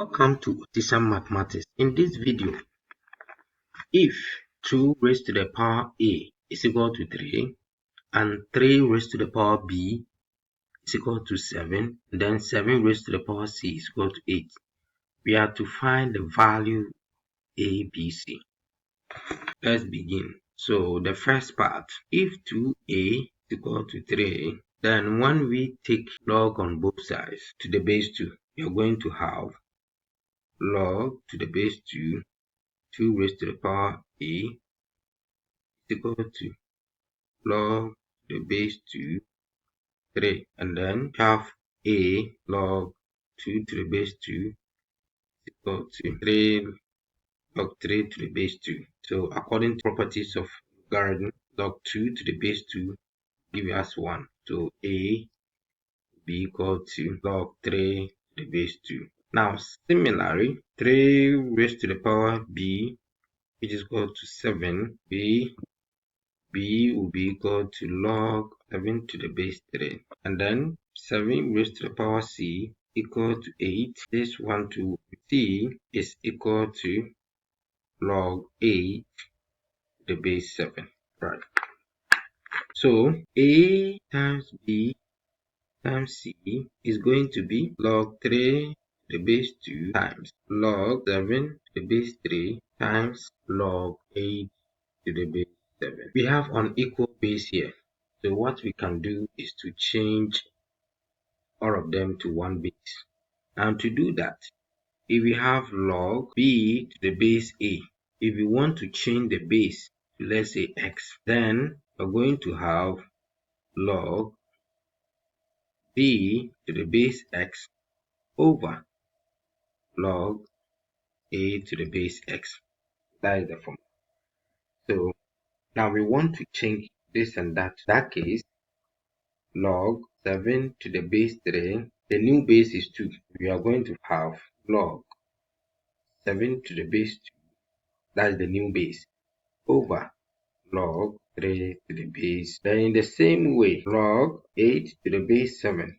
Welcome to Artisan Mathematics. In this video, if 2 raised to the power a is equal to 3 and 3 raised to the power b is equal to 7, then 7 raised to the power c is equal to 8, we have to find the value a, b, c. Let's begin. So the first part, if 2a is equal to 3, then when we take log on both sides to the base 2, you're going to have log to the base 2 raised to the power a is equal to log to the base 2 3, and then have a log 2 to the base 2 is equal to 3 log 3 to the base 2. So according to properties of logarithm, log 2 to the base 2 give us 1. So a will be equal to log 3 to the base 2. Now similarly, 3 raised to the power b, which is equal to 7, b will be equal to log 7 to the base 3, and then 7 raised to the power c equal to 8. This one to c is equal to log 8 to the base 7. Right. So a times b times c is going to be log 3 to the base 2 times log 7 to the base 3 times log 8 to the base 7. We have unequal base here. So what we can do is to change all of them to one base. And to do that, if we have log b to the base a, if we want to change the base to, let's say, x, then we're going to have log b to the base x over log a to the base x. That is the formula. So now we want to change this and that. In that case, log 7 to the base 3, the new base is 2. We are going to have log 7 to the base 2, that is the new base, over log 3 to the base. Then in the same way, log 8 to the base 7,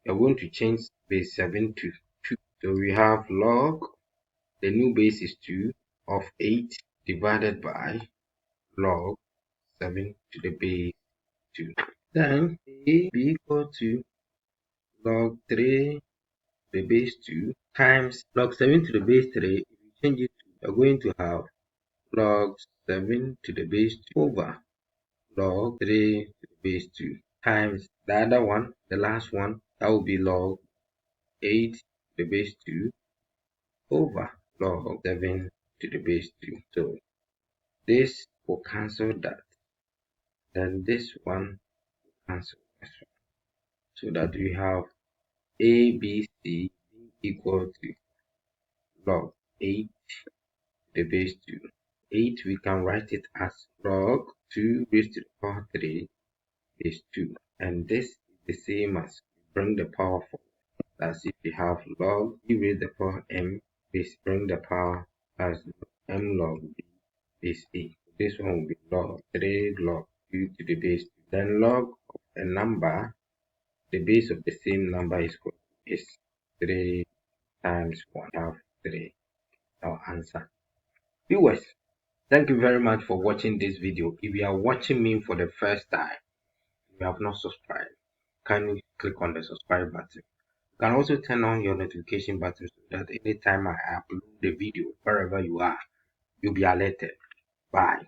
we are going to change base 7 to 2. So we have log, the new base is 2, of 8 divided by log 7 to the base 2. Then a be equal to log 3 to the base 2 times log 7 to the base 3. If you change it, you're going to have log 7 to the base 2 over log 3 to the base 2 times the other one, the last one, that will be log 8 to the base 2 over log 7 to the base 2. So this will cancel that. Then this one will cancel this one. So that we have a, b, c equal to log 8 to the base 2. 8 we can write it as log 2 raised to the power 3 is 2. And this is the same as bring the power forward. That's if we have log e raised to the power m base, bring the power as m log b base a. This one will be log 3 log 2 to the base 2. Then log of a number, the base of the same number is 3 times 1. We have 3. Our answer. Viewers, thank you very much for watching this video. If you are watching me for the first time, if you have not subscribed, kindly click on the subscribe button. You can also turn on your notification button so that anytime I upload the video, wherever you are, you'll be alerted. Bye.